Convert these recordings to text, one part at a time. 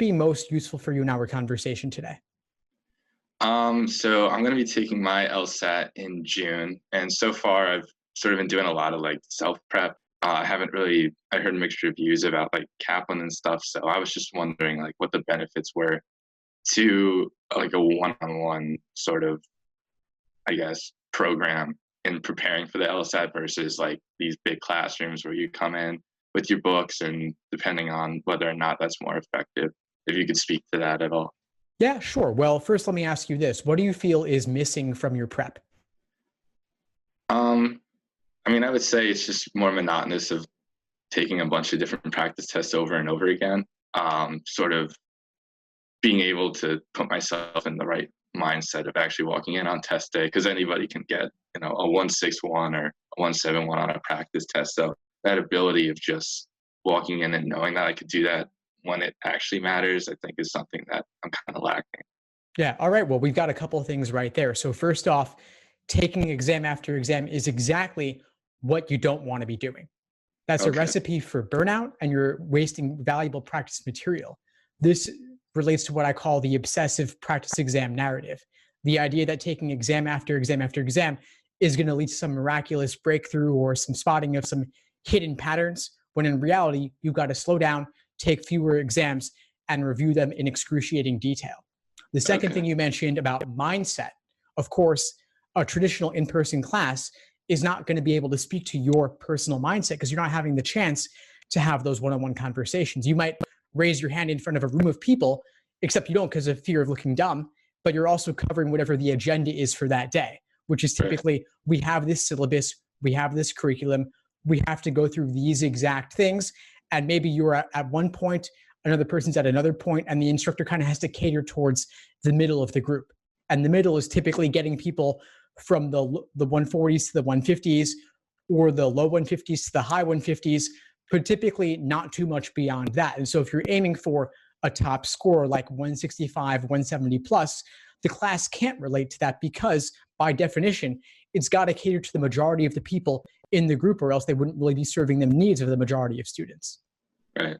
be most useful for you in our conversation today? So I'm going to be taking my LSAT in June, and so far I've sort of been doing a lot of like self prep. I haven't really, I heard mixed reviews about like Kaplan and stuff, so I was just wondering like what the benefits were to like a one-on-one sort of, I guess, program in preparing for the LSAT versus like these big classrooms where you come in with your books and depending on whether or not that's more effective. If you could speak to that at all. Yeah, sure. Well, first, let me ask you this. What do you feel is missing from your prep? Um, I mean, I would say it's just more monotonous of taking a bunch of different practice tests over and over again. Sort of being able to put myself in the right mindset of actually walking in on test day, because anybody can get, you know, a 161 or a 171 on a practice test. So that ability of just walking in and knowing that I could do that when it actually matters, I think is something that I'm kind of lacking. Yeah. All right. Well, we've got a couple of things right there. So first off, taking exam after exam is exactly what you don't want to be doing. That's a Okay. recipe for burnout, and you're wasting valuable practice material. This relates to what I call the obsessive practice exam narrative. The idea that taking exam after exam after exam is going to lead to some miraculous breakthrough or some spotting of some hidden patterns, when in reality, you've got to slow down, take fewer exams, and review them in excruciating detail. The second Okay. thing you mentioned about mindset, of course, a traditional in-person class is not going to be able to speak to your personal mindset because you're not having the chance to have those one-on-one conversations. You might raise your hand in front of a room of people, except you don't because of fear of looking dumb, but you're also covering whatever the agenda is for that day, which is Right. typically, we have this syllabus, we have this curriculum, we have to go through these exact things. And maybe you're at one point, another person's at another point, and the instructor kind of has to cater towards the middle of the group. And the middle is typically getting people from the 140s to the 150s, or the low 150s to the high 150s, but typically not too much beyond that. And so if you're aiming for a top score like 165, 170 plus, the class can't relate to that because by definition, it's got to cater to the majority of the people in the group, or else they wouldn't really be serving the needs of the majority of students. Right.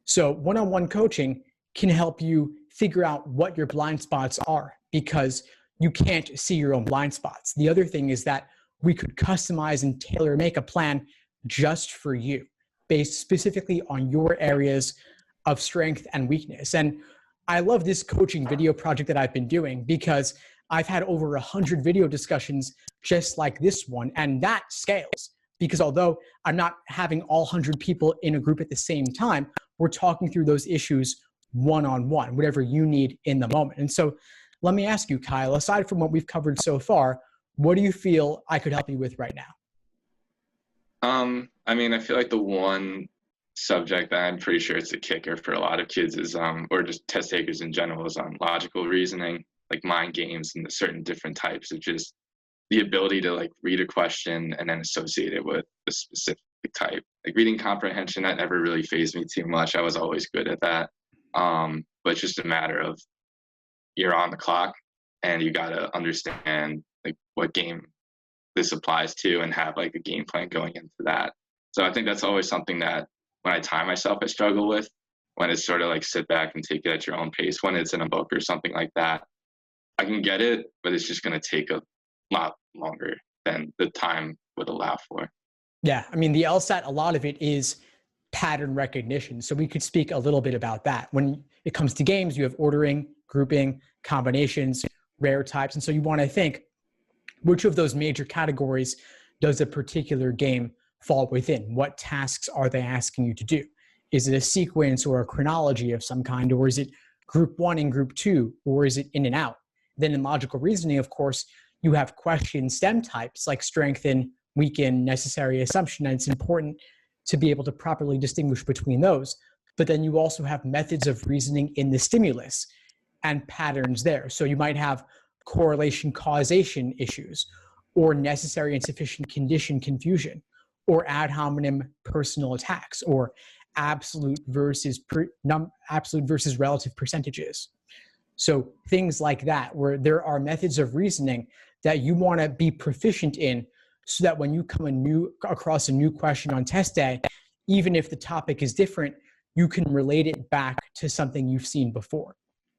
So one-on-one coaching can help you figure out what your blind spots are, because you can't see your own blind spots. The other thing is that we could customize and tailor make a plan just for you, based specifically on your areas of strength and weakness. And I love this coaching video project that I've been doing because I've had over 100 video discussions just like this one, and that scales. Because although I'm not having all 100 people in a group at the same time, we're talking through those issues one-on-one, whatever you need in the moment. And so let me ask you, Kyle, aside from what we've covered so far, what do you feel I could help you with right now? I mean, I feel like the one subject that I'm pretty sure it's a kicker for a lot of kids is, or just test takers in general, is logical reasoning, like mind games and the certain different types of just the ability to like read a question and then associate it with a specific type. Like reading comprehension, that never really fazed me too much. I was always good at that. But it's just a matter of you're on the clock and you got to understand like what game this applies to and have like a game plan going into that. So I think that's always something that when I time myself, I struggle with. When it's sort of like sit back and take it at your own pace, when it's in a book or something like that, I can get it, but it's just going to take a lot longer than the time would allow for. Yeah, I mean, the LSAT, a lot of it is pattern recognition. So we could speak a little bit about that. When it comes to games, you have ordering, grouping, combinations, rare types. And so you want to think, which of those major categories does a particular game fall within? What tasks are they asking you to do? Is it a sequence or a chronology of some kind, or is it group one and group two, or is it in and out? Then in logical reasoning, of course, you have question stem types like strengthen, weaken, necessary assumption, and it's important to be able to properly distinguish between those. But then you also have methods of reasoning in the stimulus and patterns there. So you might have correlation causation issues, or necessary and sufficient condition confusion, or ad hominem personal attacks, or absolute versus relative percentages. So things like that, where there are methods of reasoning that you want to be proficient in, so that when you come across a new question on test day, even if the topic is different, you can relate it back to something you've seen before.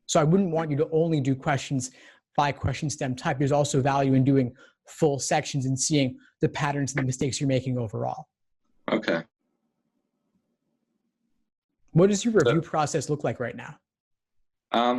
So I wouldn't want you to only do questions by question stem type. There's also value in doing full sections and seeing the patterns and the mistakes you're making overall. Okay. What does your review process look like right now?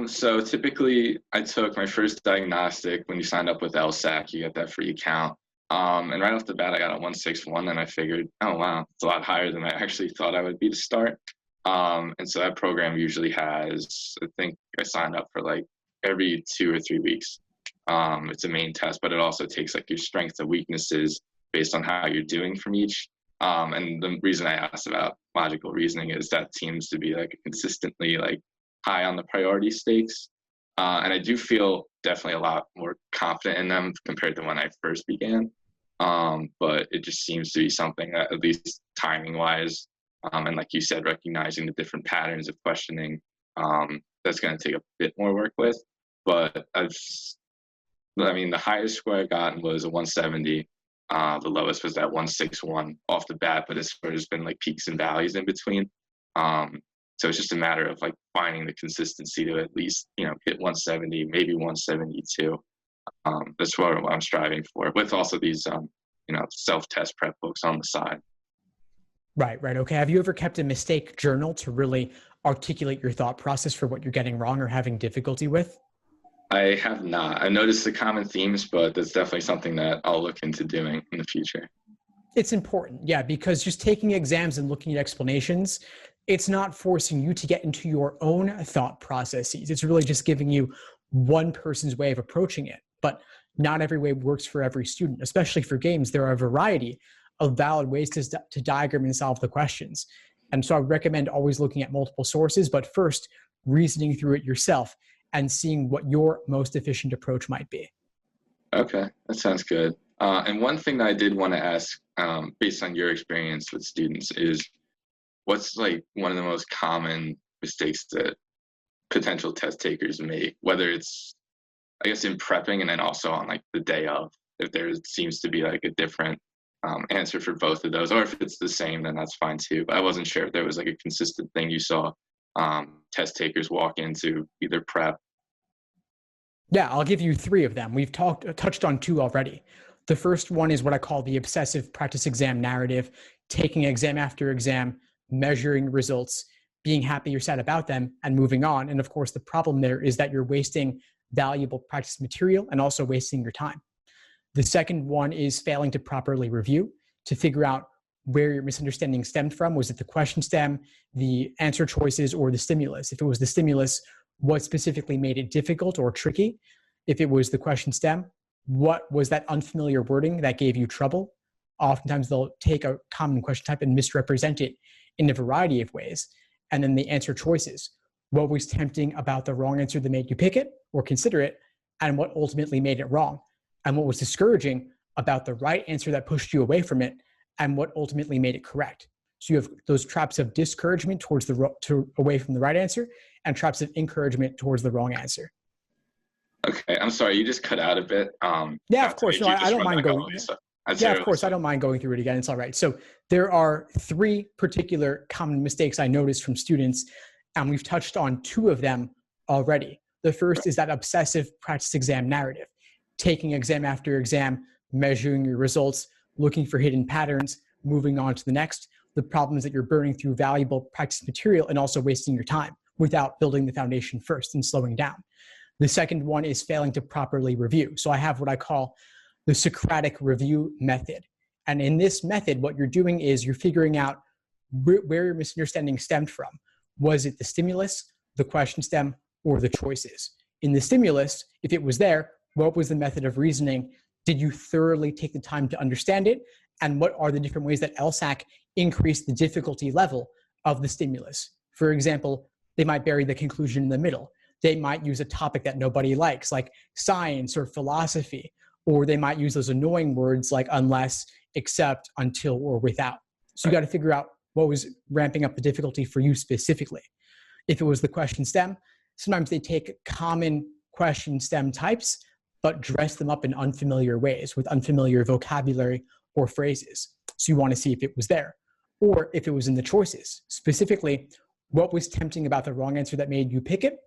So typically I took my first diagnostic. When you signed up with LSAT, you get that free account. And right off the bat, I got a 161, and I figured, oh, wow, it's a lot higher than I actually thought I would be to start. And so that program usually has, I think I signed up for like every 2 or 3 weeks. It's a main test, but it also takes like your strengths and weaknesses based on how you're doing from each. And the reason I asked about logical reasoning is that seems to be like consistently like high on the priority stakes. And I do feel definitely a lot more confident in them compared to when I first began. But it just seems to be something that, at least timing wise, and like you said, recognizing the different patterns of questioning, that's going to take a bit more work with. But the highest score I gotten was a 170. The lowest was that 161 off the bat, but there's been like peaks and valleys in between. So it's just a matter of like finding the consistency to at least, hit 170, maybe 172. That's what I'm striving for, with also these, self-test prep books on the side. Right. Okay. Have you ever kept a mistake journal to really articulate your thought process for what you're getting wrong or having difficulty with? I have not. I noticed the common themes, but that's definitely something that I'll look into doing in the future. It's important, yeah, because just taking exams and looking at explanations, it's not forcing you to get into your own thought processes. It's really just giving you one person's way of approaching it. But not every way works for every student, especially for games. There are a variety of valid ways to diagram and solve the questions. And so I would recommend always looking at multiple sources, but first reasoning through it yourself and seeing what your most efficient approach might be. Okay, that sounds good. And one thing that I did want to ask, based on your experience with students, is what's like one of the most common mistakes that potential test takers make, whether it's, I guess, in prepping and then also on like the day of, if there seems to be like a different answer for both of those, or if it's the same, then that's fine too. But I wasn't sure if there was like a consistent thing you saw test takers walk into either prep. Yeah, I'll give you 3 of them. We've touched on 2 already. The first one is what I call the obsessive practice exam narrative, taking exam after exam, measuring results, being happy or sad about them, and moving on. And of course, the problem there is that you're wasting valuable practice material and also wasting your time. The second one is failing to properly review to figure out where your misunderstanding stemmed from. Was it the question stem, the answer choices, or the stimulus? If it was the stimulus, what specifically made it difficult or tricky? If it was the question stem, what was that unfamiliar wording that gave you trouble? Oftentimes they'll take a common question type and misrepresent it in a variety of ways. And then the answer choices. What was tempting about the wrong answer that made you pick it or consider it, and what ultimately made it wrong? And what was discouraging about the right answer that pushed you away from it, and what ultimately made it correct? So you have those traps of discouragement towards away from the right answer, and traps of encouragement towards the wrong answer. Okay, I'm sorry, you just cut out a bit. Yeah, of course. No, I don't mind going. Yeah, of course, I don't mind going through it again. It's all right. So there are 3 particular common mistakes I noticed from students, and we've touched on 2 of them already. The first is that obsessive practice exam narrative, taking exam after exam, measuring your results, looking for hidden patterns, moving on to the next. The problem is that you're burning through valuable practice material and also wasting your time without building the foundation first and slowing down. The second one is failing to properly review. So I have what I call the Socratic review method. And in this method, what you're doing is you're figuring out where your misunderstanding stemmed from. Was it the stimulus, the question stem, or the choices? In the stimulus, if it was there, what was the method of reasoning? Did you thoroughly take the time to understand it? And what are the different ways that LSAC increased the difficulty level of the stimulus? For example, they might bury the conclusion in the middle. They might use a topic that nobody likes, like science or philosophy, or they might use those annoying words like unless, except, until, or without. So you got to figure out what was ramping up the difficulty for you specifically. If it was the question stem, sometimes they take common question stem types, but dress them up in unfamiliar ways with unfamiliar vocabulary or phrases. So you want to see if it was there, or if it was in the choices. Specifically, what was tempting about the wrong answer that made you pick it,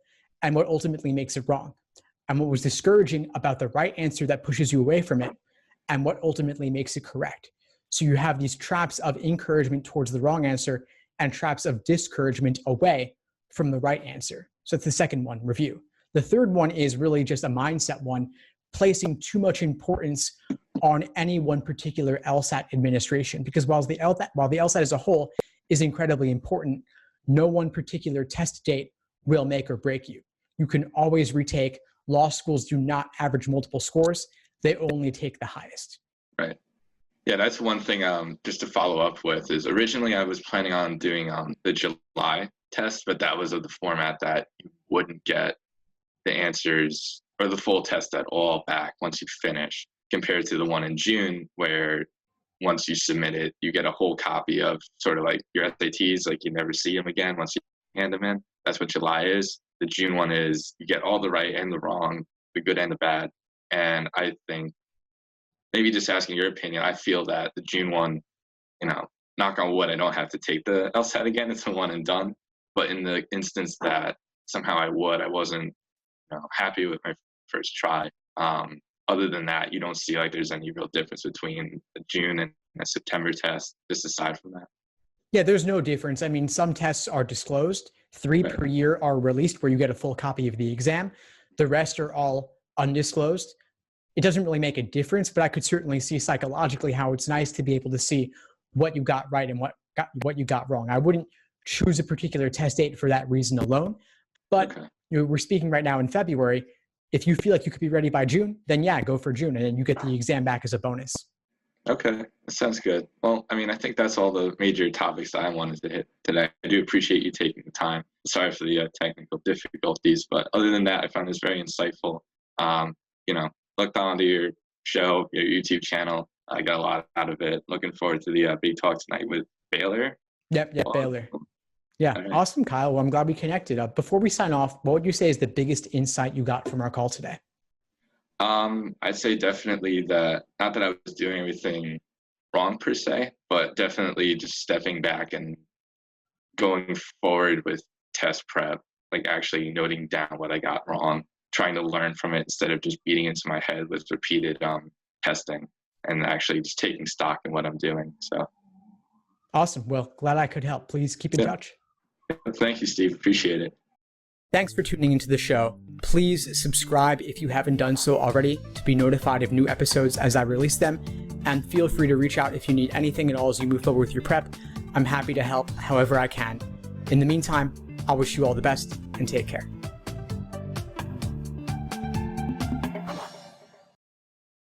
and what ultimately makes it wrong, and what was discouraging about the right answer that pushes you away from it, and what ultimately makes it correct. So you have these traps of encouragement towards the wrong answer and traps of discouragement away from the right answer. So that's the second one, review. The third one is really just a mindset one, placing too much importance on any one particular LSAT administration. Because while the LSAT as a whole is incredibly important, no one particular test date will make or break you. You can always retake. Law schools do not average multiple scores. They only take the highest. Right. Yeah, that's one thing just to follow up with is originally I was planning on doing the July test, but that was of the format that you wouldn't get the answers or the full test at all back once you finish, compared to the one in June where once you submit it, you get a whole copy of sort of like your SATs, like you never see them again once you hand them in. That's what July is. The June one is you get all the right and the wrong, the good and the bad. And I think, maybe just asking your opinion, I feel that the June one, knock on wood, I don't have to take the LSAT again. It's a one and done. But in the instance that somehow I wasn't happy with my first try. Other than that, you don't see like there's any real difference between a June and a September test, just aside from that. Yeah, there's no difference. I mean, some tests are disclosed. 3 per year are released where you get a full copy of the exam. The rest are all undisclosed. It doesn't really make a difference, but I could certainly see psychologically how it's nice to be able to see what you got right and what you got wrong. I wouldn't choose a particular test date for that reason alone. But we're speaking right now in February. If you feel like you could be ready by June, then yeah, go for June, and then you get the exam back as a bonus. Okay, that sounds good. Well, I mean, I think that's all the major topics that I wanted to hit today. I do appreciate you taking the time. Sorry for the technical difficulties, but other than that, I found this very insightful. Looked onto your show, your YouTube channel. I got a lot out of it. Looking forward to the big talk tonight with Baylor. Yep, Baylor. Yeah, right. Awesome, Kyle. Well, I'm glad we connected. Before we sign off, what would you say is the biggest insight you got from our call today? I'd say definitely that, not that I was doing everything wrong per se, but definitely just stepping back and going forward with test prep, like actually noting down what I got wrong, trying to learn from it instead of just beating into my head with repeated testing, and actually just taking stock in what I'm doing. So awesome. Well, glad I could help. Please keep in touch. Thank you, Steve. Appreciate it. Thanks for tuning into the show. Please subscribe if you haven't done so already to be notified of new episodes as I release them. And feel free to reach out if you need anything at all as you move forward with your prep. I'm happy to help however I can. In the meantime, I'll wish you all the best and take care.